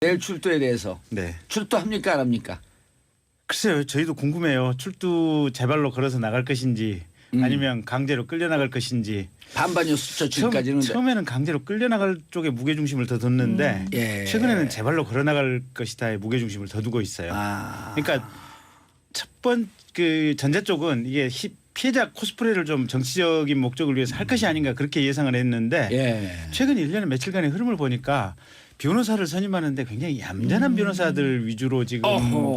내일 출두에 대해서 네. 출두합니까 안 합니까? 글쎄요. 저희도 궁금해요. 출두 제발로 걸어서 나갈 것인지 아니면 강제로 끌려나갈 것인지. 반반이었죠 지금까지는. 처음에는 강제로 끌려나갈 쪽에 무게중심을 더 뒀는데 예. 최근에는 제발로 걸어나갈 것이다에 무게중심을 더 두고 있어요. 그러니까 첫 번 그 전자 쪽은 이게 피해자 코스프레를 좀 정치적인 목적을 위해서 할 것이 아닌가 그렇게 예상을 했는데 예. 최근 1년의 며칠간의 흐름을 보니까 변호사를 선임하는데 굉장히 얌전한 변호사들 위주로 지금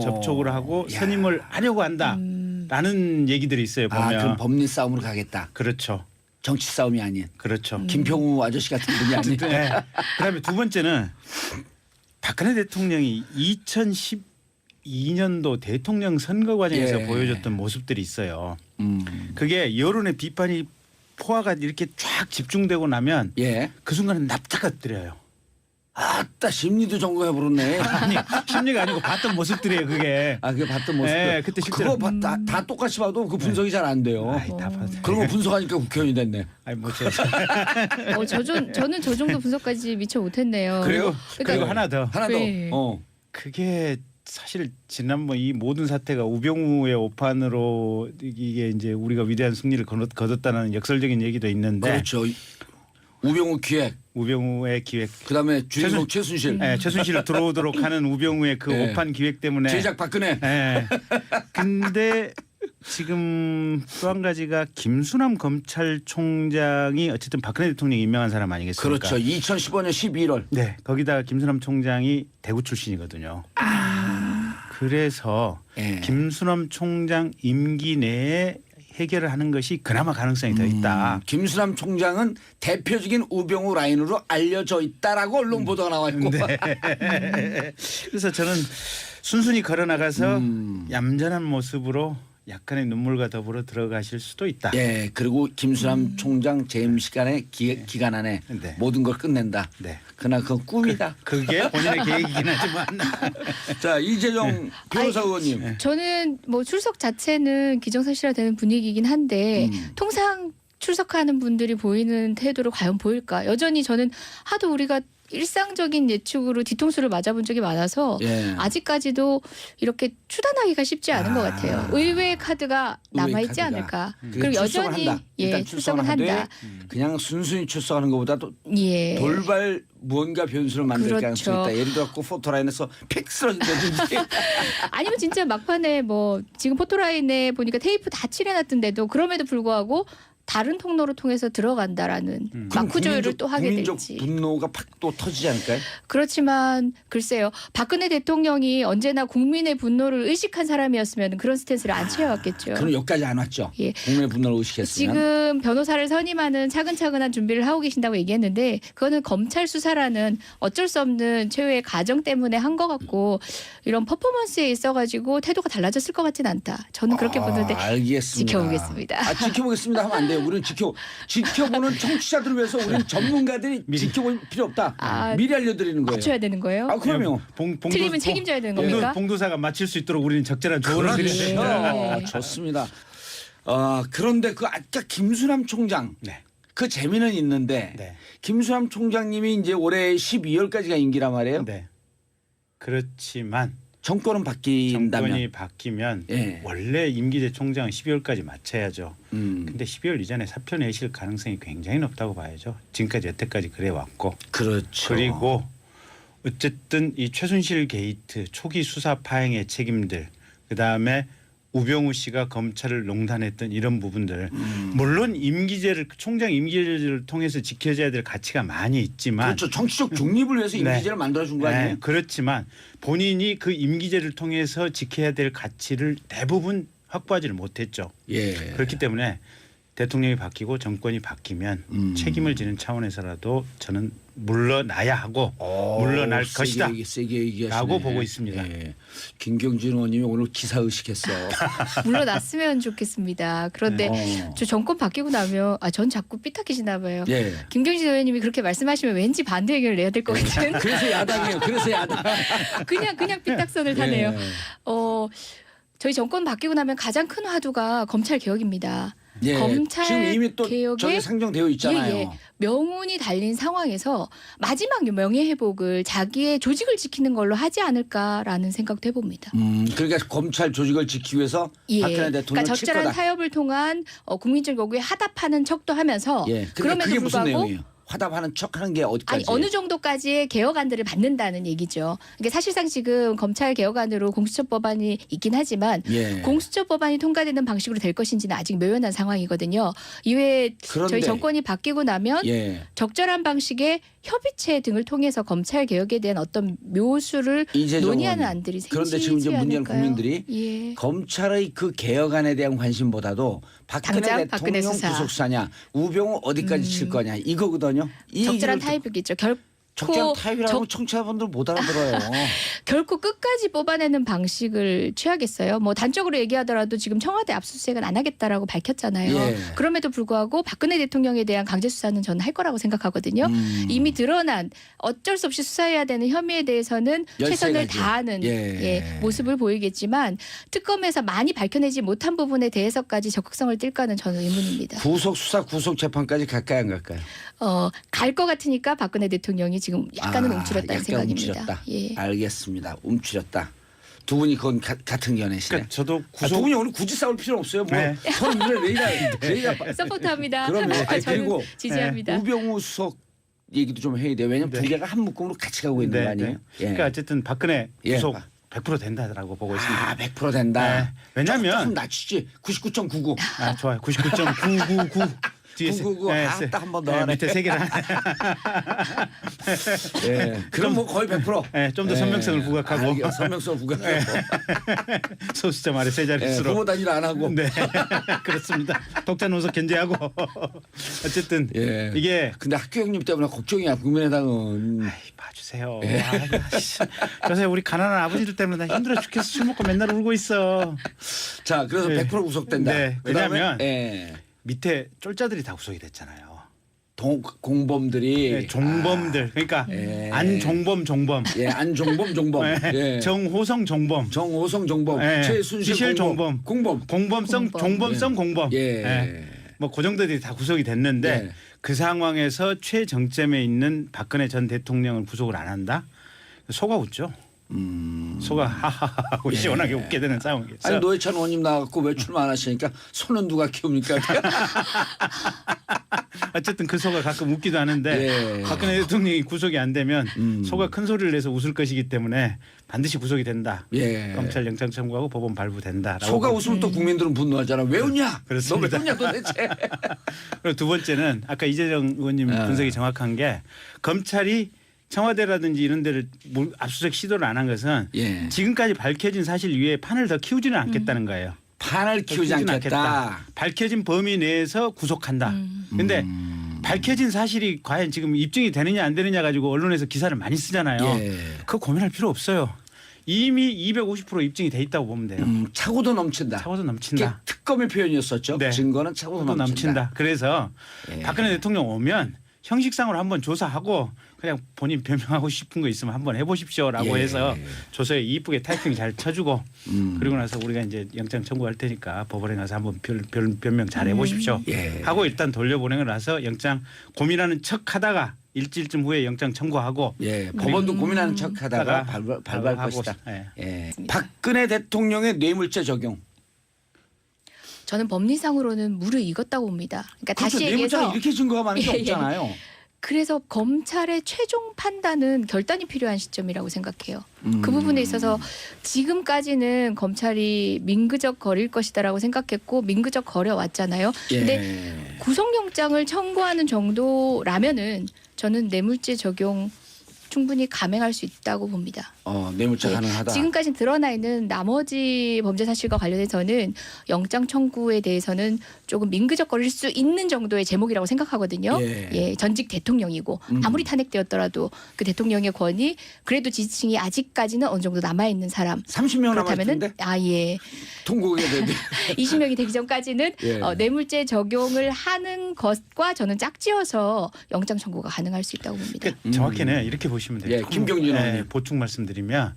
접촉을 하고 선임을 하려고 한다라는 얘기들이 있어요. 보면. 그럼 법리 싸움으로 가겠다. 그렇죠. 정치 싸움이 아닌. 그렇죠. 김평우 아저씨 같은 분이 아닌. 네. 그다음에 두 번째는 박근혜 대통령이 2012년도 대통령 선거 과정에서 보여줬던 모습들이 있어요. 그게 여론의 비판이 포화가 이렇게 쫙 집중되고 나면 그 순간에 납작가 뜨려요. 아따 심리도 점검해버렸네. 아니 심리가 아니고 봤던 모습들이에요 그게. 그게 봤던 모습. 네, 그때 실제로 그거 다 똑같이 봐도 그 분석이 잘 안 돼요. 아이, 다 봤어요. 그런 거 분석하니까 국회의원이 됐네. 아니 뭐 저는 저 정도 분석까지 미처 못했네요. 그리고 그러니까 하나 더. 하나 더. 네. 그게 사실 지난번 이 모든 사태가 우병우의 오판으로 이게 이제 우리가 위대한 승리를 거뒀다는 역설적인 얘기도 있는데. 그렇죠. 우병우 기획. 우병우의 기획. 그다음에 주인공 최순실. 네, 최순실을 들어오도록 하는 우병우의 그 오판 기획 때문에. 제작 박근혜. 네. 근데 지금 또 한 가지가 김수남 검찰총장이 어쨌든 박근혜 대통령이 임명한 사람 아니겠습니까? 그렇죠. 2015년 11월. 네. 거기다 김수남 총장이 대구 출신이거든요. 그래서 김수남 총장 임기 내에 해결을 하는 것이 그나마 가능성이 더 있다. 김수남 총장은 대표적인 우병우 라인으로 알려져 있다라고 언론 보도가 나와 있고. 네. 그래서 저는 순순히 걸어나가서 얌전한 모습으로 약간의 눈물과 더불어 들어가실 수도 있다. 예, 그리고 김수남 총장 재임 시간에 기간 안에 모든 걸 끝낸다. 네. 그러나 그건 꿈이다. 그게 본인의 계획이긴 하지만. 자, 이재정 변호사 의원님. 저는 뭐 출석 자체는 기정사실화되는 분위기이긴 한데 통상 출석하는 분들이 보이는 태도를 과연 보일까? 여전히 저는 하도 우리가 일상적인 예측으로 뒤통수를 맞아본 적이 많아서 아직까지도 이렇게 추단하기가 쉽지 않은 것 같아요. 의외의 카드가 남아있지 않을까. 그리고 여전히 출석은 한다. 그냥 순순히 출석하는 것보다도 돌발 무언가 변수를 만들 가능성이 있다. 예를 들어 포토라인에서 픽 쓰러진다든지. 아니면 진짜 막판에 뭐 지금 포토라인에 보니까 테이프 다 칠해놨던데도 그럼에도 불구하고 다른 통로를 통해서 들어간다라는 마크 조율을 또 하게 될지. 국민적 분노가 팍 또 터지지 않을까요? 그렇지만 글쎄요. 박근혜 대통령이 언제나 국민의 분노를 의식한 사람이었으면 그런 스탠스를 안 취해왔겠죠. 그럼 여기까지 안 왔죠. 국민의 분노를 의식했으면. 지금 변호사를 선임하는 차근차근한 준비를 하고 계신다고 얘기했는데 그거는 검찰 수사라는 어쩔 수 없는 최후의 과정 때문에 한 것 같고 이런 퍼포먼스에 있어가지고 태도가 달라졌을 것 같진 않다. 저는 그렇게 보는데 알겠습니다. 지켜보겠습니다. 지켜보겠습니다 하면 안 돼요. 우리는 지켜보는 청취자들을 위해서 우리는 전문가들이 지켜볼 필요 없다. 미리 알려드리는 거예요. 맞춰야 되는 거예요? 그럼요. 틀리면 책임져야 되는 겁니까? 봉도사가 맞힐 수 있도록 우리는 적절한 조언을 드립니다. 좋습니다. 그런데 그 아까 김수남 총장 그 재미는 있는데 김수남 총장님이 이제 올해 12월까지가 임기란 말이에요. 네. 그렇지만 정권은 바뀐다면. 정권이 바뀌면 원래 임기제 총장은 12월까지 마쳐야죠. 근데 12월 이전에 사표 내실 가능성이 굉장히 높다고 봐야죠. 지금까지 여태까지 그래 왔고. 그렇죠. 그리고 어쨌든 이 최순실 게이트 초기 수사 파행의 책임들 그다음에 우병우 씨가 검찰을 농단했던 이런 부분들 물론 임기제를 총장 임기제를 통해서 지켜져야 될 가치가 많이 있지만 그렇죠. 정치적 중립을 위해서 임기제를 만들어준 거 아니에요? 그렇지만 본인이 그 임기제를 통해서 지켜야 될 가치를 대부분 확보하지를 못했죠. 그렇기 때문에 대통령이 바뀌고 정권이 바뀌면 책임을 지는 차원에서라도 저는 물러나야 하고 물러날 것이다 라고 보고 있습니다. 김경진 의원님이 오늘 기사 의식했어. 물러났으면 좋겠습니다. 그런데 저 정권 바뀌고 나면 전 자꾸 삐딱해지나 봐요. 김경진 의원님이 그렇게 말씀하시면 왠지 반대 의견을 내야 될 것 같은. 그래서 야당이에요. 그래서 야당. 그냥 삐딱선을 타네요. 저희 정권 바뀌고 나면 가장 큰 화두가 검찰 개혁입니다. 예. 검찰 지금 이미 또 개혁에 저기 상정되어 있잖아요. 예, 예. 명운이 달린 상황에서 마지막 명예회복을 자기의 조직을 지키는 걸로 하지 않을까라는 생각도 해봅니다. 그러니까 검찰 조직을 지키기 위해서 예. 박근혜 대통령 그러니까 적절한 칠 거다. 타협을 통한 국민적 요구에 하답하는 척도 하면서 예. 그러니까 그럼에도 그게 무슨 불구하고 내용이에요? 화답하는 척하는 게 어디까지? 아니 어느 정도까지의 개혁안들을 받는다는 얘기죠. 이게 사실상 지금 검찰 개혁안으로 공수처법안이 있긴 하지만 예. 공수처법안이 통과되는 방식으로 될 것인지는 아직 묘연한 상황이거든요. 이외에 그런데 저희 정권이 바뀌고 나면 예. 적절한 방식의 협의체 등을 통해서 검찰 개혁에 대한 어떤 묘수를 이재정 논의하는 의원. 안들이 생기지 그런데 지금 이제 문제는 않을까요? 국민들이 예. 검찰의 그 개혁안에 대한 관심보다도 박근혜 당장 대통령 박근혜 수사. 구속사냐 우병우 어디까지 칠 거냐 이거거든요. 이 적절한 얘기를 타협이겠죠. 적절한 타협이라고 청취자분들 못 알아들어요. 결코 끝까지 뽑아내는 방식을 취하겠어요. 뭐 단적으로 얘기하더라도 지금 청와대 압수수색은 안 하겠다라고 밝혔잖아요. 예. 그럼에도 불구하고 박근혜 대통령에 대한 강제 수사는 저는 할 거라고 생각하거든요. 이미 드러난 어쩔 수 없이 수사해야 되는 혐의에 대해서는 최선을 13가지. 다하는 예. 모습을 보이겠지만 특검에서 많이 밝혀내지 못한 부분에 대해서까지 적극성을 띨까는 저는 의문입니다. 구속 수사 구속 재판까지 갈까요 안 갈까요? 갈 것 같으니까 박근혜 대통령이 지금 약간은 움츠렸다는 약간 생각입니다. 움츠렸다. 예. 알겠습니다. 움츠렸다. 두 분이 그건 같은 견해시네. 그러니까 저도 두 구속 분이 오늘 굳이 싸울 필요 없어요. 뭐 네. 서로 내가 서포트합니다. 그러면 아니, 저는 그리고 지지합니다. 우병우 수석 얘기도 좀 해야 돼요. 왜냐하면 네. 두 개가 한 묶음으로 같이 가고 있는 거 아니에요? 예. 그러니까 어쨌든 박근혜 예. 구속 100% 된다라고 보고 있습니다. 100% 된다. 네. 왜냐하면 조금 낮추지. 99.99. 좋아요. 99.999 뒤에서 999. 딱 한 번 더 하네. 밑에 세 개를 예. 그럼 뭐 거의 100%. 좀 더 선명성을 부각하고 선명성을 부각하고. 소수점 아래 세 예, 자릿수로 부모 단위를 안 하고. 네 그렇습니다. 독자 논석 견제하고 어쨌든 예. 이게 근데 학교 형님 때문에 걱정이야. 국민의당은. 봐주세요. 예. 그래서 우리 가난한 아버지들 때문에 나 힘들어 죽겠어. 술 먹고 맨날 울고 있어. 자, 그래서 네. 100% 구속된다. 네. 그다음에, 왜냐하면 예. 밑에 쫄자들이 다 구속이 됐잖아요. 공범들이 종범들 그러니까 예. 안종범 종범 안종범 종범 예. 정호성 종범 정호성 종범 예. 최순실 지실 공범 공범성 종범성 공범 예. 뭐 그 정도들이 다 구속이 됐는데 예. 그 상황에서 최정점에 있는 박근혜 전 대통령을 구속을 안 한다? 속아 웃죠. 속아 하하하고 시원하게 웃게 되는 상황이었어요. 아니 노회찬 의원님 나갔고 외출만 안 하시니까 손은 누가 키웁니까? 어쨌든 그 속아 가끔 웃기도 하는데 예. 박근혜 대통령이 구속이 안 되면 속아 큰 소리를 내서 웃을 것이기 때문에 반드시 구속이 된다. 예. 검찰 영장 청구하고 법원 발부된다. 소가 웃으면 또 국민들은 분노하잖아. 왜 웃냐? 그렇습니다. 너 왜 웃냐 도대체? 그리고 두 번째는 아까 이재정 의원님 분석이 정확한 게 검찰이 청와대라든지 이런 데를 압수수색 시도를 안 한 것은 예. 지금까지 밝혀진 사실 위에 판을 더 키우지는 않겠다는 거예요. 판을 키우지 키우지는 않겠다. 밝혀진 범위 내에서 구속한다. 그런데 밝혀진 사실이 과연 지금 입증이 되느냐 안 되느냐 가지고 언론에서 기사를 많이 쓰잖아요. 예. 그거 고민할 필요 없어요. 이미 250% 입증이 돼 있다고 보면 돼요. 차고도 넘친다. 차고도 그게 넘친다. 특검의 표현이었었죠. 네. 증거는 차고도 넘친다. 그래서 예. 박근혜 대통령 오면 형식상으로 한번 조사하고 그냥 본인 변명하고 싶은 거 있으면 한번 해보십시오라고 예. 해서 조서에 이쁘게 타이핑 잘 쳐주고 그리고 나서 우리가 이제 영장 청구할 테니까 법원에 가서 한번 변명 잘 해보십시오 예. 하고 일단 돌려보내고 나서 영장 고민하는 척하다가 일주일쯤 후에 영장 청구하고 예, 법원도 고민하는 척하다가 발부할 하고, 것이다. 예. 예. 박근혜 대통령의 뇌물죄 적용. 저는 법리상으로는 무르익었다고 봅니다. 그러니까 그렇죠. 다시 뇌물죄가 얘기해서 이렇게 증거가 많은 게 예, 예. 없잖아요. 그래서 검찰의 최종 판단은 결단이 필요한 시점이라고 생각해요. 그 부분에 있어서 지금까지는 검찰이 민그적 거릴 것이다라고 생각했고 민그적 거려 왔잖아요. 근데 예. 구속영장을 청구하는 정도라면은 저는 뇌물죄 적용 충분히 감행할 수 있다고 봅니다. 뇌물죄 가능하다. 지금까지 드러나 있는 나머지 범죄 사실과 관련해서는 영장 청구에 대해서는 조금 민그적거릴 수 있는 정도의 제목이라고 생각하거든요. 예. 전직 대통령이고 아무리 탄핵되었더라도 그 대통령의 권위 그래도 지지층이 아직까지는 어느 정도 남아 있는 사람. 30명 그렇다면은 남았는데 예. 통곡에 되는데 20명이 되기 전까지는 예. 뇌물죄 적용을 하는 것과 저는 짝지어서 영장 청구가 가능할 수 있다고 봅니다. 그러니까 정확히는 이렇게 보시면 돼요. 예, 김경진 의원님. 보충 말씀드리면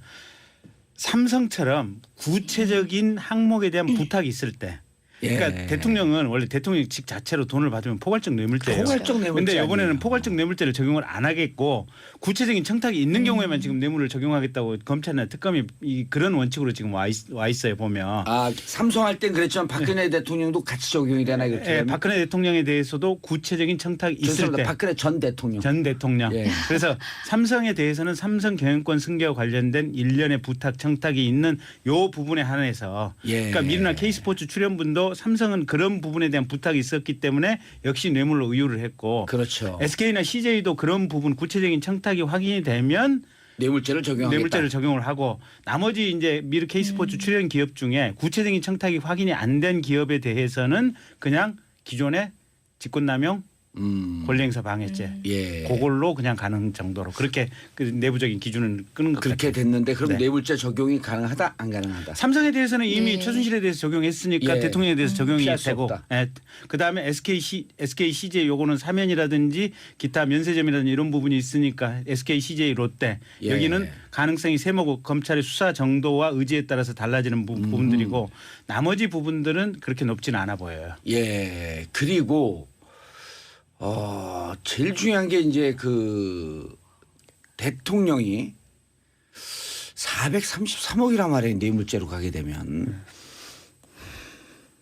삼성처럼 구체적인 항목에 대한 부탁이 있을 때 그러니까 대통령은 원래 대통령직 자체로 돈을 받으면 포괄적 뇌물죄예요. 포괄적 뇌물죄. 그런데 이번에는 아니에요. 포괄적 뇌물죄를 적용을 안 하겠고 구체적인 청탁이 있는 경우에만 지금 뇌물을 적용하겠다고 검찰이나 특검이 그런 원칙으로 지금 와 있어요 보면. 아 삼성할 땐 그랬지만 박근혜 대통령도 같이 적용이 되나 이렇게. 예, 박근혜 대통령에 대해서도 구체적인 청탁이 있을 때. 박근혜 전 대통령. 전 대통령. 예. 그래서 삼성에 대해서는 삼성 경영권 승계와 관련된 일련의 부탁 청탁이 있는 요 부분에 한해서 그러니까 미르나 K스포츠 출연분도 삼성은 그런 부분에 대한 부탁이 있었기 때문에 역시 뇌물로 의유를 했고 그렇죠. SK나 CJ도 그런 부분 구체적인 청탁이 확인이 되면 뇌물죄를 적용하겠다. 뇌물죄를 적용을 하고 나머지 이제 미르 K스포츠 출연 기업 중에 구체적인 청탁이 확인이 안 된 기업에 대해서는 그냥 기존의 직권남용 권리행사 방해죄 그걸로 그냥 가는 정도로 그렇게 그 내부적인 기준을 끄는 것 그렇게 같아요. 됐는데 그럼 뇌물죄 적용이 가능하다 안 가능하다? 삼성에 대해서는 이미 최순실에 대해서 적용했으니까 대통령에 대해서 적용이 되고 그다음에 SK CJ 요거는 사면이라든지 기타 면세점이라든지 이런 부분이 있으니까 SK CJ 롯데 여기는 가능성이 세모고 검찰의 수사 정도와 의지에 따라서 달라지는 부분들이고 나머지 부분들은 그렇게 높지는 않아 보여요. 예. 그리고 제일 중요한 게 이제 그 대통령이 433억이란 말이에요. 뇌물죄로 가게 되면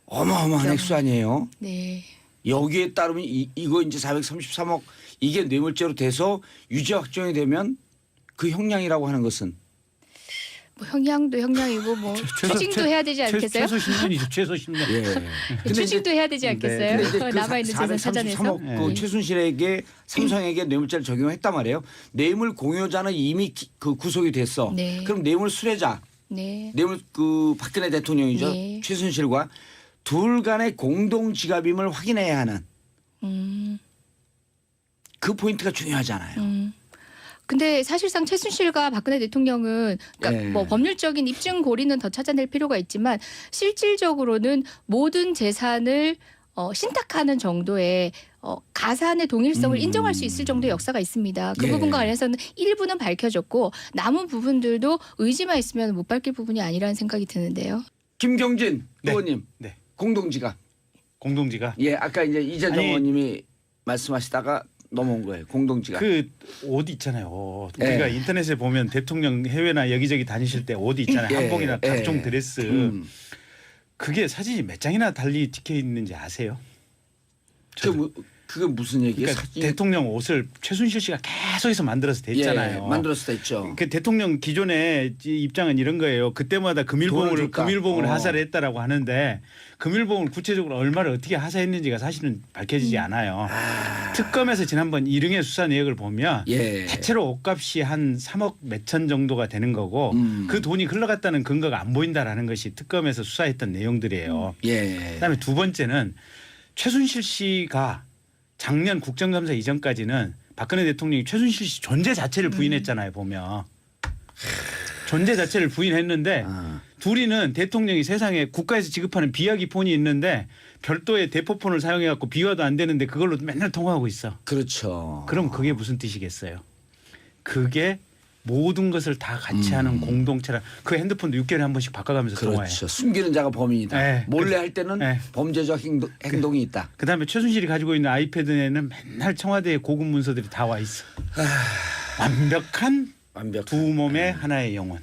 어마어마한 액수 아니에요. 네. 여기에 따르면 이거 이제 433억 이게 뇌물죄로 돼서 유죄 확정이 되면 그 형량이라고 하는 것은 뭐 형량도 형량이고 뭐 추징도 해야 되지 않겠어요? 최소 10년이죠. 최소 10년. 예. 추징도 해야 되지 않겠어요? 근데 그 남아 있는 재산 찾아내서. 433억 그 최순실에게 삼성에게 뇌물죄를 적용했단 말이에요. 뇌물 공여자는 이미 그 구속이 됐어. 네. 그럼 뇌물 수뢰자, 뇌물 그 박근혜 대통령이죠. 네. 최순실과 둘 간의 공동 지갑임을 확인해야 하는 그 포인트가 중요하잖아요. 근데 사실상 최순실과 박근혜 대통령은 그러니까 뭐 법률적인 입증 고리는 더 찾아낼 필요가 있지만 실질적으로는 모든 재산을 신탁하는 정도의 가산의 동일성을 인정할 수 있을 정도의 역사가 있습니다. 그 부분과 관련해서는 일부는 밝혀졌고 남은 부분들도 의지만 있으면 못 밝힐 부분이 아니라는 생각이 드는데요. 김경진 의원님 공동지갑. 공동지갑. 예, 아까 이제 이재정 의원님이 말씀하시다가 넘어온 거예요. 공동지갑. 그 옷 있잖아요. 우리가 인터넷에 보면 대통령 해외나 여기저기 다니실 때 옷 있잖아요. 한복이나 각종 드레스. 그게 사진이 몇 장이나 달리 찍혀 있는지 아세요? 그게 무슨 얘기예요? 그러니까 대통령 옷을 최순실 씨가 계속해서 만들어서 댔잖아요. 만들어서 댔죠. 그 대통령 기존의 입장은 이런 거예요. 그때마다 금일봉을 하사를 했다라고 하는데 금일봉을 구체적으로 얼마를 어떻게 하사했는지가 사실은 밝혀지지 않아요. 특검에서 지난번 일흥의 수사 내역을 보면 대체로 옷값이 한 3억 몇천 정도가 되는 거고 그 돈이 흘러갔다는 근거가 안 보인다라는 것이 특검에서 수사했던 내용들이에요. 그다음에 두 번째는 최순실 씨가 작년 국정감사 이전까지는 박근혜 대통령이 최순실 씨 존재 자체를 부인했잖아요. 보면 존재 자체를 부인했는데 둘이는 대통령이 세상에 국가에서 지급하는 비화기 폰이 있는데 별도의 대포폰을 사용해 갖고 비화도 안 되는데 그걸로 맨날 통화하고 있어. 그렇죠. 그럼 그게 무슨 뜻이겠어요? 그게 모든 것을 다 같이 하는 공동체라. 그 핸드폰도 6개월에 한 번씩 바꿔가면서 통화해요. 그렇죠. 숨기는 자가 범인이다. 몰래 할 때는 범죄적 행동이 있다. 그다음에 최순실이 가지고 있는 아이패드에는 맨날 청와대의 고급 문서들이 다 와 있어. 완벽한 두 몸의 하나의 영혼.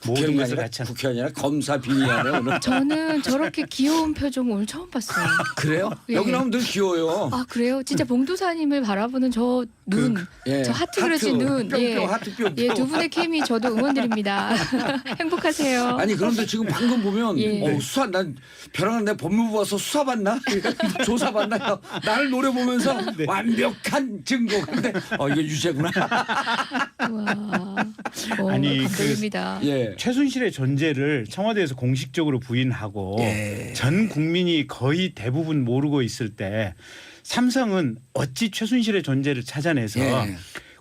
모든 것을 같이 하는. 국회 아니라 검사 빙의하네 오늘. 저는 저렇게 귀여운 표정 오늘 처음 봤어요. 그래요? 여기 나오면 늘 귀여워요. 아 그래요? 진짜 봉도사님을 바라보는 저 눈, 저 하트 그려진 눈, 하트 뿅뿅. 두 분의 케미 저도 응원드립니다. 행복하세요. 아니 그런데 지금 방금 보면 수사 난 벼랑은 내 법무부 와서 수사 받나? 조사 받나요? 나를 노려보면서 완벽한 증거. 근데 이게 유죄구나. 와, 아니 감동입니다. 최순실의 존재를 청와대에서 공식적으로 부인하고 전 국민이 거의 대부분 모르고 있을 때 삼성은 어찌 최순실의 존재를 찾아내서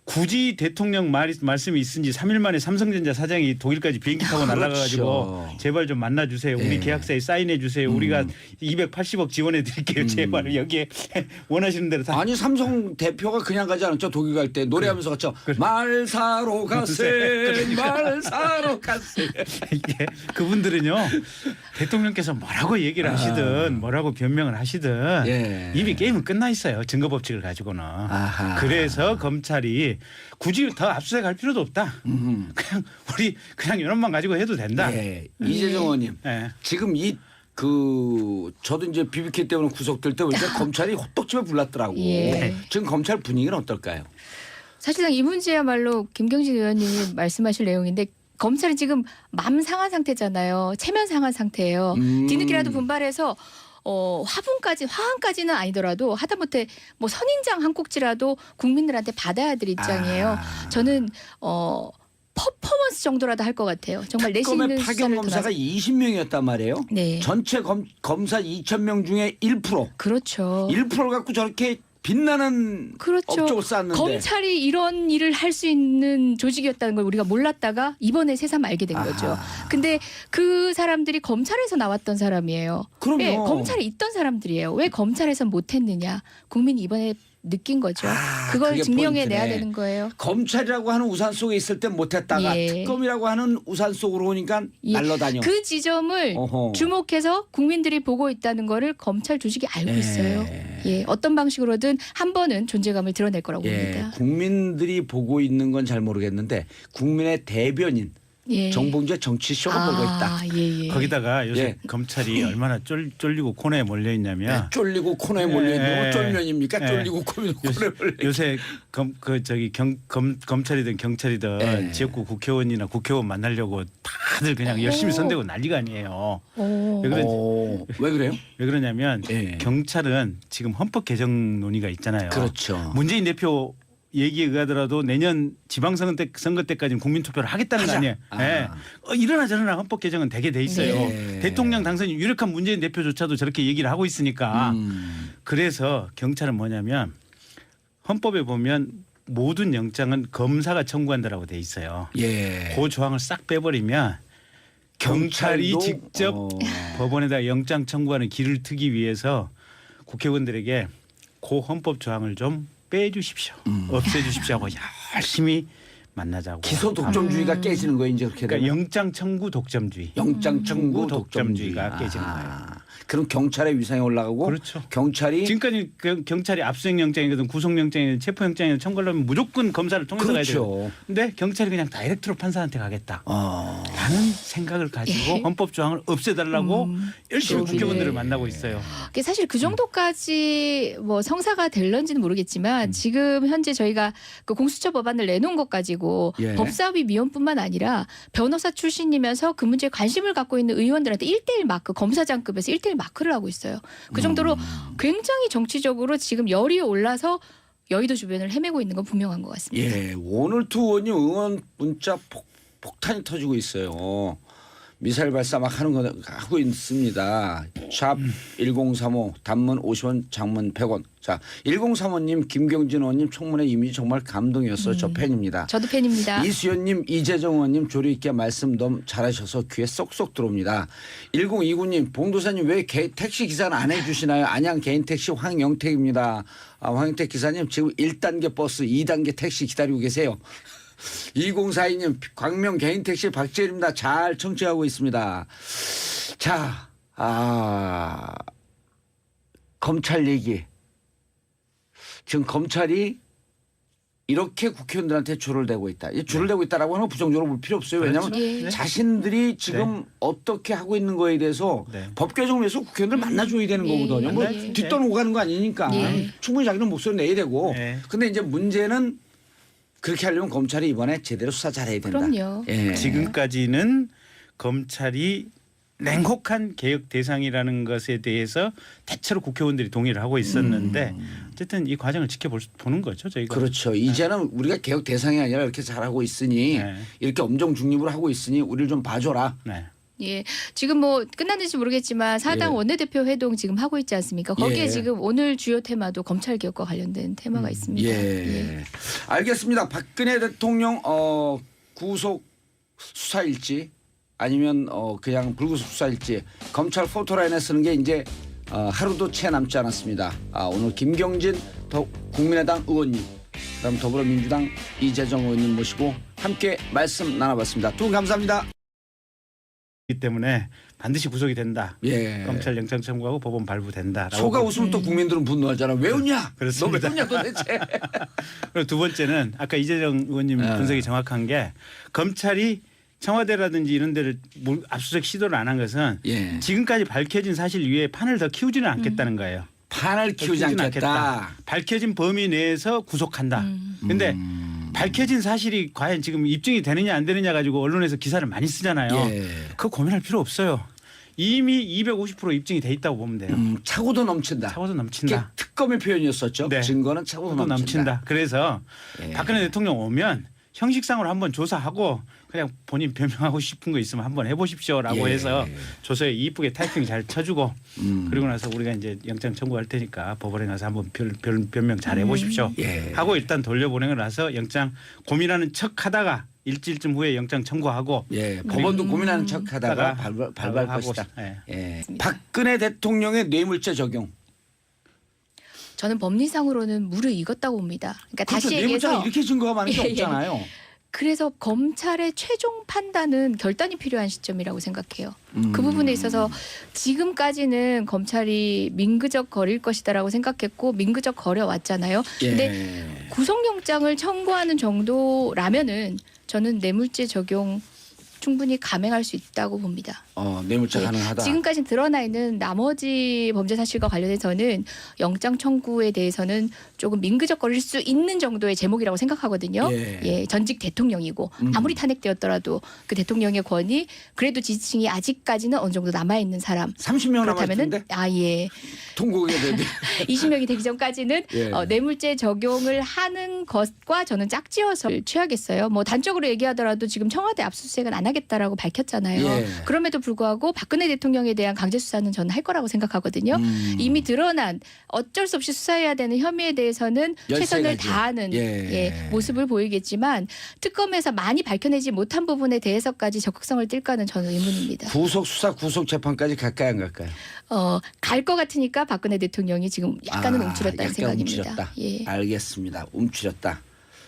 굳이 대통령 말씀이 있은지 3일 만에 삼성전자 사장이 독일까지 비행기 타고 날아가가지고 제발 좀 만나주세요. 우리 계약서에 사인해 주세요. 우리가 280억 지원해 드릴게요. 제발 여기에 원하시는 대로 다. 아니 삼성 대표가 그냥 가지 않았죠. 독일 갈 때 노래하면서 갔죠. 말 사러 가세 말 사러 가세. 이게 그분들은요 대통령께서 뭐라고 얘기를 하시든 뭐라고 변명을 하시든 이미 게임은 끝나 있어요. 증거 법칙을 가지고는. 그래서 검찰이 굳이 더 압수수색할 필요도 없다. 그냥 우리 그냥 이런만 가지고 해도 된다. 이재정 의원님 지금 저도 이제 BBK 때문에 구속될 때 보니까 검찰이 호떡집에 불났더라고. 지금 검찰 분위기는 어떨까요? 사실상 이 문제야말로 김경진 의원님이 말씀하실 내용인데 검찰이 지금 맘 상한 상태잖아요. 체면 상한 상태예요. 뒤늦게라도 분발해서 화한까지는 아니더라도 하다못해 뭐 선인장 한 꼭지라도 국민들한테 받아야 될 입장이에요. 저는 퍼포먼스 정도라도 할 것 같아요. 정말 내신 있는 파견 검사가 20명이었단 말이에요. 네. 전체 검사 2,000명 중에 1%. 그렇죠. 1%를 갖고 저렇게 빛나는 업적을 쌓았는데. 검찰이 이런 일을 할 수 있는 조직이었다는 걸 우리가 몰랐다가 이번에 새삼 알게 된 거죠. 근데 그 사람들이 검찰에서 나왔던 사람이에요. 그럼요. 네, 검찰에 있던 사람들이에요. 왜 검찰에서 못했느냐. 국민이 이번에 느낀 거죠. 그걸 증명해내야 되는 거예요. 검찰이라고 하는 우산 속에 있을 땐 못했다가 특검이라고 하는 우산 속으로 오니까 날라다녀. 그 지점을 주목해서 국민들이 보고 있다는 거를 검찰 조직이 알고 있어요. 어떤 방식으로든 한 번은 존재감을 드러낼 거라고 봅니다. 국민들이 보고 있는 건 잘 모르겠는데 국민의 대변인 정봉주의 정치쇼를 보고 있다. 거기다가 요새 검찰이 얼마나 쫄리고 코너에 몰려 있냐면 쫄리고 코너에 몰려 있는 쫄면입니까? 쫄리고 코너에 몰려. 요새 검찰이든 경찰이든 지역구 국회의원이나 국회의원 만나려고 다들 그냥 열심히 손대고 난리가 아니에요. 왜 그래요? 왜 그러냐면 경찰은 지금 헌법 개정 논의가 있잖아요. 그렇죠. 문재인 대표 얘기에 의하더라도 내년 지방선거 때까지는 국민투표를 하겠다는 거 아니에요. 이러나 저러나 헌법 개정은 되게 돼 있어요. 대통령 당선이 유력한 문재인 대표조차도 저렇게 얘기를 하고 있으니까. 그래서 경찰은 뭐냐면 헌법에 보면 모든 영장은 검사가 청구한다라고 돼 있어요. 그 조항을 싹 빼버리면 경찰이 직접 법원에다 영장 청구하는 길을 트기 위해서 국회의원들에게 그 헌법 조항을 좀 빼주십시오. 없애주십시오 하고 열심히 만나자고. 기소 독점주의가 깨지는 거예요. 이제 그렇게 되면. 그러니까 영장 청구 독점주의. 영장 청구 독점주의가 깨지는 거예요. 그럼 경찰의 위상이 올라가고 그렇죠. 경찰이 지금까지 경찰이 압수수색영장이든 구속영장이든 체포영장이든 청구하려면 무조건 검사를 통해서 가야 돼요. 그런데 경찰이 그냥 다이렉트로 판사한테 가겠다. 라는 생각을 가지고 헌법 조항을 없애달라고 열심히 국회의원들을 만나고 있어요. 사실 그 정도까지 뭐 성사가 될런지는 모르겠지만 지금 현재 저희가 그 공수처 법안을 내놓은 것 가지고 법사위 위원뿐만 아니라 변호사 출신이면서 그 문제에 관심을 갖고 있는 의원들한테 1:1 마크 검사장급에서 1:1 마크를 하고 있어요. 그 정도로 굉장히 정치적으로 지금 열이 올라서 여의도 주변을 헤매고 있는 건 분명한 것 같습니다. 오늘 투원이 응원 문자 폭탄이 터지고 있어요. 미사일 발사 막 하는 거 하고 있습니다. 샵 1035 단문 50원 장문 100원. 자 1035님 김경진 의원님 청문회 이미지 정말 감동이었어요. 저 팬입니다. 저도 팬입니다. 이수연님 이재정 의원님 조리 있게 말씀 너무 잘하셔서 귀에 쏙쏙 들어옵니다. 1029님 봉도사님 왜 택시 기사는 안 해주시나요? 안양 개인 택시 황영택입니다. 황영택 기사님 지금 1단계 버스 2단계 택시 기다리고 계세요. 2042님 광명 개인택시 박재일입니다. 잘 청취하고 있습니다. 자, 검찰 얘기. 지금 검찰이 이렇게 국회의원들한테 줄을 대고 있다. 이 줄을 대고 있다라고 하는 건 부정적으로 볼 필요 없어요. 왜냐하면 자신들이 지금 어떻게 하고 있는 거에 대해서 법 개정을 위해서 국회의원들 만나줘야 되는 거거든요. 뭐 뒷돈 오가는 거 아니니까 충분히 자기는 목소리 내야 되고. 근데 이제 문제는 그렇게 하려면 검찰이 이번에 제대로 수사 잘해야 된다. 그럼요. 지금까지는 검찰이 냉혹한 개혁 대상이라는 것에 대해서 대체로 국회의원들이 동의를 하고 있었는데 어쨌든 이 과정을 지켜보는 거죠. 저희가. 그렇죠. 이제는 우리가 개혁 대상이 아니라 이렇게 잘하고 있으니 이렇게 엄정 중립을 하고 있으니 우리를 좀 봐줘라. 예, 지금 뭐 끝났는지 모르겠지만 사당 예. 원내대표 회동 지금 하고 있지 않습니까? 거기에 예. 지금 오늘 주요 테마도 검찰 개혁과 관련된 테마가 있습니다. 예. 알겠습니다. 박근혜 대통령 구속 수사일지 아니면 그냥 불구속 수사일지 검찰 포토라인에 쓰는 게 이제 하루도 채 남지 않았습니다. 오늘 김경진 국민의당 의원님, 그다음 더불어민주당 이재정 의원님 모시고 함께 말씀 나눠봤습니다. 두 분 감사합니다. 이 때문에 반드시 구속이 된다. 예. 검찰 영장 청구하고 법원 발부된다. 소가 웃으면 또 국민들은 분노하잖아. 왜 웃냐? 그렇습니다. 너 왜 웃냐 도대체? 그리고 두 번째는 아까 이재정 의원님 분석이 정확한 게 검찰이 청와대라든지 이런 데를 압수수색 시도를 안 한 것은 예. 지금까지 밝혀진 사실 위에 판을 더 키우지는 않겠다는 거예요. 판을 키우지 않겠다. 밝혀진 범위 내에서 구속한다. 그런데 밝혀진 사실이 과연 지금 입증이 되느냐 안 되느냐 가지고 언론에서 기사를 많이 쓰잖아요. 예. 그거 고민할 필요 없어요. 이미 250% 입증이 돼 있다고 보면 돼요. 차고도 넘친다. 차고도 그게 넘친다. 특검의 표현이었었죠. 네. 증거는 차고도 또 넘친다. 넘친다. 그래서 예. 박근혜 대통령 오면 형식상으로 한번 조사하고 그냥 본인 변명하고 싶은 거 있으면 한번 해보십시오라고 예. 해서 조서에 이쁘게 타이핑 잘 쳐주고 그리고 나서 우리가 이제 영장 청구할 테니까 법원에 가서 한번 변명 잘 해보십시오 예. 하고 일단 돌려보내고 나서 영장 고민하는 척하다가 일주일쯤 후에 영장 청구하고 예, 법원도 고민하는 척하다가 발부할 하고, 것이다. 예. 예. 박근혜 대통령의 뇌물죄 적용. 저는 법리상으로는 무르익었다고 봅니다. 그러니까 그렇죠. 다시 뇌물죄가 얘기해서 이렇게 증거가 많은 게 예, 예. 없잖아요. 그래서 검찰의 최종 판단은 결단이 필요한 시점이라고 생각해요. 그 부분에 있어서 지금까지는 검찰이 민그적 거릴 것이다라고 생각했고 민그적 거려 왔잖아요. 근데 예. 구속영장을 청구하는 정도라면은 저는 뇌물죄 적용 충분히 감행할 수 있다고 봅니다. 뇌물죄 가능하다. 지금까지 드러나 있는 나머지 범죄 사실과 관련해서는 영장 청구에 대해서는 조금 민그적거릴 수 있는 정도의 제목이라고 생각하거든요. 예. 전직 대통령이고 아무리 탄핵되었더라도 그 대통령의 권위 그래도 지지층이 아직까지는 어느 정도 남아 있는 사람. 30명 그렇다면은 남았는데 예. 통곡에 되는데 20명이 되기 전까지는 예. 뇌물죄 적용을 하는 것과 저는 짝지어서 취하겠어요. 뭐 단적으로 얘기하더라도 지금 청와대 압수수색은 안 하겠다라고 밝혔잖아요. 예. 그럼에도 불구하고 박근혜 대통령에 대한 강제 수사는 저는 할 거라고 생각하거든요. 이미 드러난 어쩔 수 없이 수사해야 되는 혐의에 대해서는 최선을 가지. 다하는 예. 모습을 보이겠지만 특검에서 많이 밝혀내지 못한 부분에 대해서까지 적극성을 띨까는 저는 의문입니다. 구속 수사, 구속 재판까지 갈까요, 안 갈까요? 갈 것 같으니까 박근혜 대통령이 지금 약간은 움츠렸다는 약간 생각입니다. 움츠렸다. 예. 알겠습니다. 움츠렸다.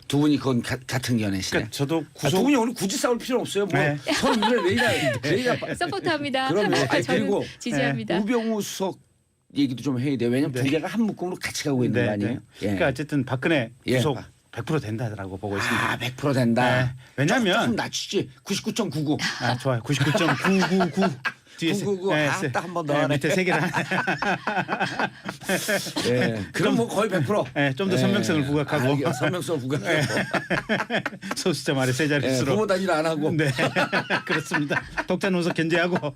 두 분이 그건 같은 견해시네. 그러니까 저도 두 구속 분이 오늘 굳이 싸울 필요 없어요. 뭐 네. 서로 레이가 서포트합니다. 그럼요. 아니, 저는 그리고 지지합니다. 우병우 수석 얘기도 좀 해야 돼. 왜냐하면 네. 두 개가 한 묶음으로 같이 가고 있는 거 아니에요? 예. 그러니까 어쨌든 박근혜 예. 구속 100% 된다라고 보고 있습니다. 100% 된다. 네. 왜냐하면 조금 낮추지. 99.99. 좋아요. 99.999 뒤에 999. 딱 한 번 더 네, 하네. 밑에 세 개를 예. 그럼 뭐 거의 100%. 네, 좀더 선명성을 부각하고 선명성을 부각하고. 소수점 아래 세 예, 자릿수로. 부모 단일 안 하고. 네, 그렇습니다. 독자 논석 견제하고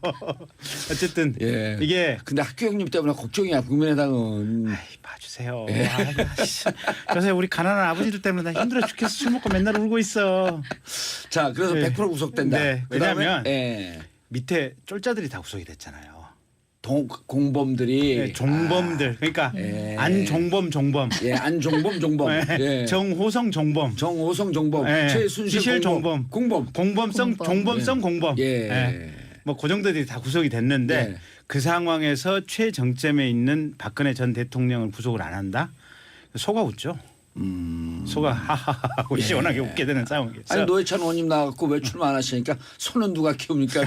어쨌든 예. 이게 근데 학교 형님 때문에 걱정이야. 국민의당은. 아이, 봐주세요. 그래서 우리 가난한 아버지들 때문에 나 힘들어 죽겠어. 술 먹고 맨날 울고 있어. 자, 그래서 네. 100% 구속된다. 네, 그다음에, 왜냐하면 예. 밑에 쫄자들이 다 구속이 됐잖아요. 공범들이 네, 종범들 그러니까 예. 안종범 종범, 안종범 종범, 예. 정호성 종범, 정호성 종범, 예. 최순실 지실 공범, 공범성 공범. 종범성 공범. 예. 뭐 그 정도들이 다 구속이 됐는데 예. 그 상황에서 최정점에 있는 박근혜 전 대통령을 구속을 안 한다? 속아 웃죠. 속아 하하하고 시원하게 웃게 되는 상황이었어요. 아니 노회찬 의원님 나갔고 왜 출마 안 하시니까 손은 누가 키웁니까?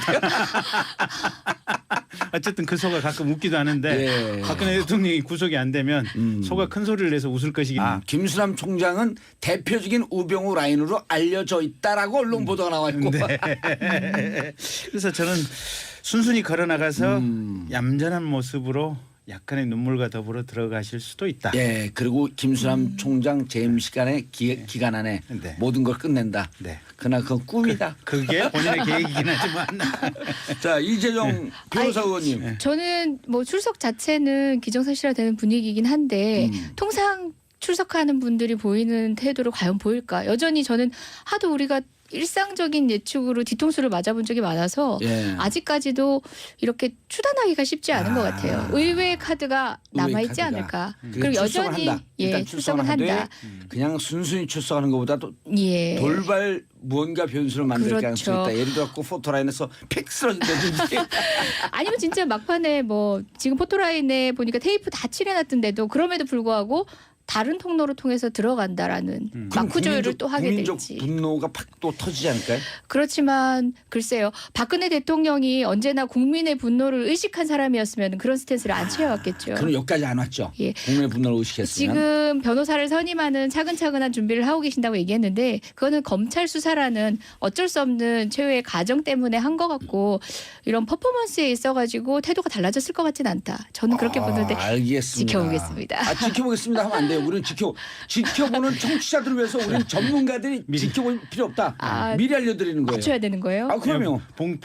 어쨌든 그 소가 가끔 웃기도 하는데 예. 박근혜 대통령이 구속이 안 되면 소가 큰 소리를 내서 웃을 것이기. 김수남 총장은 대표적인 우병우 라인으로 알려져 있다라고 언론 보도가 나와 있고. 네. 그래서 저는 순순히 걸어나가서 얌전한 모습으로 약간의 눈물과 더불어 들어가실 수도 있다. 예, 그리고 김수남 총장 재임 시간에 기간 안에 네. 모든 걸 끝낸다. 네. 그러나 그건 꿈이다. 그게 본인의 계획이긴 하지만. 자, 이재정 변호사 의원님. 저는 뭐 출석 자체는 기정사실화되는 분위기이긴 한데 통상 출석하는 분들이 보이는 태도를 과연 보일까? 여전히 저는 하도 우리가 일상적인 예측으로 뒤통수를 맞아본 적이 많아서 예. 아직까지도 이렇게 추단하기가 쉽지 않은 것 같아요. 의외의 카드가 남아있지 카드가. 않을까. 그러니까 그리고 출석을 여전히 한다. 일단 출석은 하되 한다. 그냥 순순히 출석하는 것보다도 예. 돌발 무언가 변수를 만들 그렇죠. 가능성이 있다. 예를 들어 포토라인에서 픽 쓰러진다든지. 아니면 진짜 막판에 뭐 지금 포토라인에 보니까 테이프 다 칠해놨던데도 그럼에도 불구하고 다른 통로를 통해서 들어간다라는 마크 조율을 또 하게 국민적 될지. 분노가 팍 또 터지지 않을까요? 그렇지만 글쎄요. 박근혜 대통령이 언제나 국민의 분노를 의식한 사람이었으면 그런 스탠스를 안 취해왔겠죠. 그럼 여기까지 안 왔죠. 예. 국민의 분노를 의식했으면. 지금 변호사를 선임하는 차근차근한 준비를 하고 계신다고 얘기했는데 그거는 검찰 수사라는 어쩔 수 없는 최후의 과정 때문에 한 것 같고 이런 퍼포먼스에 있어가지고 태도가 달라졌을 것 같진 않다. 저는 그렇게 보는데 알겠습니다. 지켜보겠습니다. 지켜보겠습니다 하면 안 돼요. 우리는 지켜보는 청취자들을 위해서 우리는 전문가들이 지켜볼 필요 없다. 미리 알려드리는 거예요. 맞춰야 되는 거예요? 그럼요.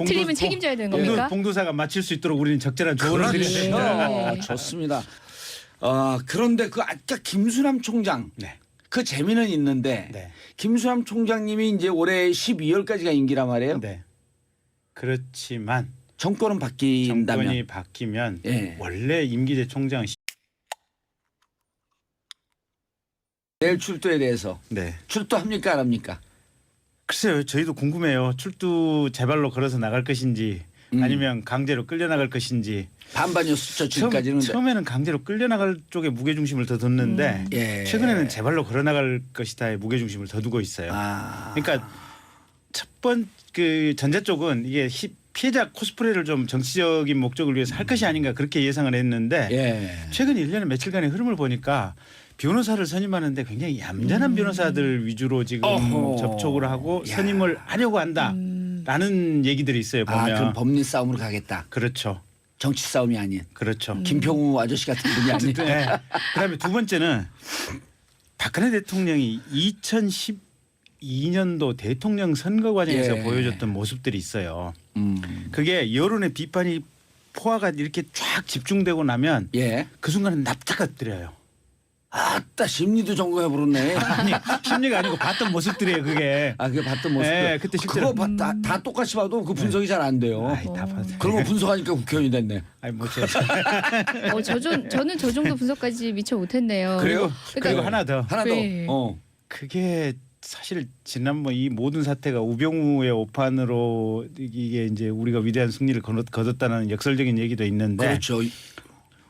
틀리면 책임져야 되는 겁니까? 봉도사가 맞힐 수 있도록 우리는 적절한 조언을 그렇죠. 드립니다. 네. 좋습니다. 그런데 그 아까 김수남 총장 네. 그 재미는 있는데 네. 김수남 총장님이 이제 올해 12월까지가 임기란 말이에요. 네. 그렇지만 정권은 바뀐다면 정권이 바뀌면 예. 원래 임기제 총장 내일 출두에 대해서 네. 출두합니까 안 합니까? 글쎄요. 저희도 궁금해요. 출두 제발로 걸어서 나갈 것인지 아니면 강제로 끌려나갈 것인지. 반반이었죠 지금까지는. 처음에는 강제로 끌려나갈 쪽에 무게중심을 더 뒀는데 예. 최근에는 제발로 걸어나갈 것이다에 무게중심을 더 두고 있어요. 그러니까 첫 번 그 전자 쪽은 이게 피해자 코스프레를 좀 정치적인 목적을 위해서 할 것이 아닌가 그렇게 예상을 했는데 예. 최근 1년의 며칠간의 흐름을 보니까 변호사를 선임하는데 굉장히 얌전한 변호사들 위주로 지금 접촉을 하고 선임을 하려고 한다라는 얘기들이 있어요. 보면. 그럼 법리 싸움으로 가겠다. 그렇죠. 정치 싸움이 아닌 그렇죠. 김평우 아저씨 같은 분이 아닌. 네. 그다음에 두 번째는 박근혜 대통령이 2012년도 대통령 선거 과정에서 예. 보여줬던 모습들이 있어요. 그게 여론의 비판이 포화가 이렇게 쫙 집중되고 나면 예. 그 순간에 납작가 들려요. 아따 심리도 전공해 버렸네. 아니 심리가 아니고 봤던 모습들이에요. 그게. 그게 봤던 모습. 네, 그때 실제로 그거 다 똑같이 봐도 그 분석이 잘 안 돼요. 아이, 다 봤어요. 그런 거 분석하니까 국회의원이 됐네. 아니 뭐 제가 저는 저 정도 분석까지 미처 못했네요. 그리고 그러니까 하나 더. 하나 네. 더. 그게 사실 지난번 이 모든 사태가 우병우의 오판으로 이게 이제 우리가 위대한 승리를 거뒀다는 역설적인 얘기도 있는데 그렇죠.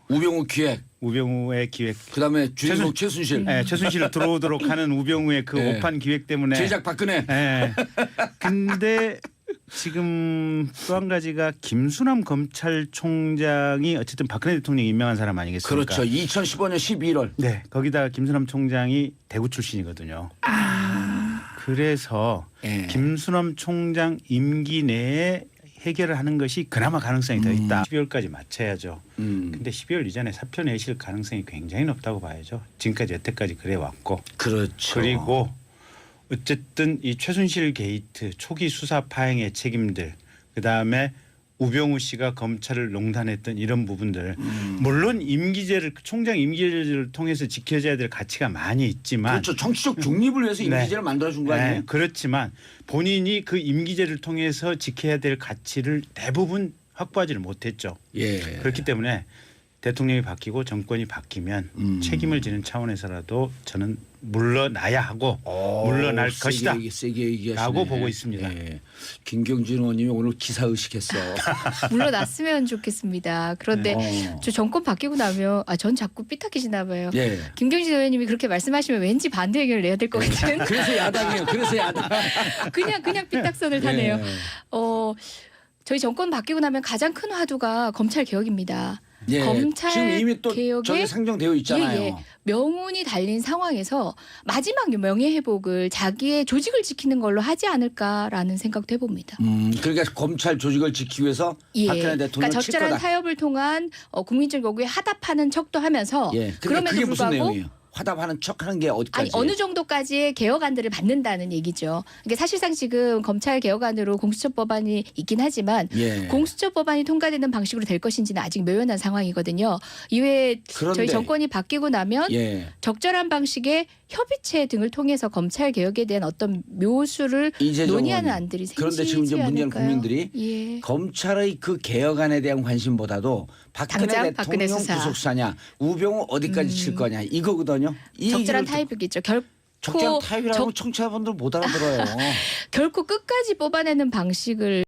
우병우 기획. 우병우의 기획 그다음에 주인공 최순실. 네, 최순실을 들어오도록 하는 우병우의 그 네. 오판 기획 때문에 제작 박근혜. 네. 근데 지금 또 한 가지가 김수남 검찰총장이 어쨌든 박근혜 대통령이 임명한 사람 아니겠습니까? 그렇죠. 2015년 11월. 네, 거기다 김수남 총장이 대구 출신이거든요. 그래서 예. 김수남 총장 임기 내에 해결을 하는 것이 그나마 가능성이 더 있다. 12월까지 맞춰야죠. 근데 12월 이전에 사표 내실 가능성이 굉장히 높다고 봐야죠. 지금까지 여태까지 그래 왔고. 그렇죠. 그리고 어쨌든 이 최순실 게이트 초기 수사 파행의 책임들 그다음에 우병우 씨가 검찰을 농단했던 이런 부분들 물론 임기제를 총장 임기제를 통해서 지켜져야 될 가치가 많이 있지만 그렇죠. 정치적 중립을 위해서 임기제를 만들어준 거 아니에요? 네, 그렇지만 본인이 그 임기제를 통해서 지켜야 될 가치를 대부분 확보하지를 못했죠. 예. 그렇기 때문에 대통령이 바뀌고 정권이 바뀌면 책임을 지는 차원에서라도 저는 물러나야 하고 물러날 것이다 세게 얘기하시네. 라고 보고 있습니다. 예. 김경진 의원님이 오늘 기사 의식했어. 물러났으면 좋겠습니다. 그런데 저 정권 바뀌고 나면 전 자꾸 삐딱해지나 봐요. 예. 김경진 의원님이 그렇게 말씀하시면 왠지 반대 의견을 내야 될 것 같은. 그래서 야당이에요. 그래서 야당. 그냥 삐딱선을 타네요. 예. 저희 정권 바뀌고 나면 가장 큰 화두가 검찰 개혁입니다. 예. 검찰 지금 이미 또 개혁에 저기 상정되어 있잖아요. 예. 명운이 달린 상황에서 마지막 명예회복을 자기의 조직을 지키는 걸로 하지 않을까라는 생각도 해봅니다. 그러니까 검찰 조직을 지키기 위해서 박근혜 대통령 그러니까 적절한 타협을 통한 국민적 요구에 하답하는 척도 하면서 예. 그럼에도 그게 무슨 불구하고 내용이에요? 화답하는 척하는 게 아니 어디까지? 어느 정도까지의 개혁안들을 받는다는 얘기죠. 이게 사실상 지금 검찰 개혁안으로 공수처법안이 있긴 하지만 예. 공수처법안이 통과되는 방식으로 될 것인지는 아직 묘연한 상황이거든요. 이후에 그런데 저희 정권이 바뀌고 나면 예. 적절한 방식의 협의체 등을 통해서 검찰 개혁에 대한 어떤 묘수를 이재정 논의하는 의원님. 안들이 생기지 그런데 지금 이제 문제는 않을까요? 국민들이 예. 검찰의 그 개혁안에 대한 관심보다도 박근혜 당장 박근혜 대통령 수사. 구속사냐 우병우 어디까지 칠 거냐 이거거든요. 이 적절한 얘기를 타입이겠죠. 적절한 타입이라고 청취자분들 못 알아들어요. 결코 끝까지 뽑아내는 방식을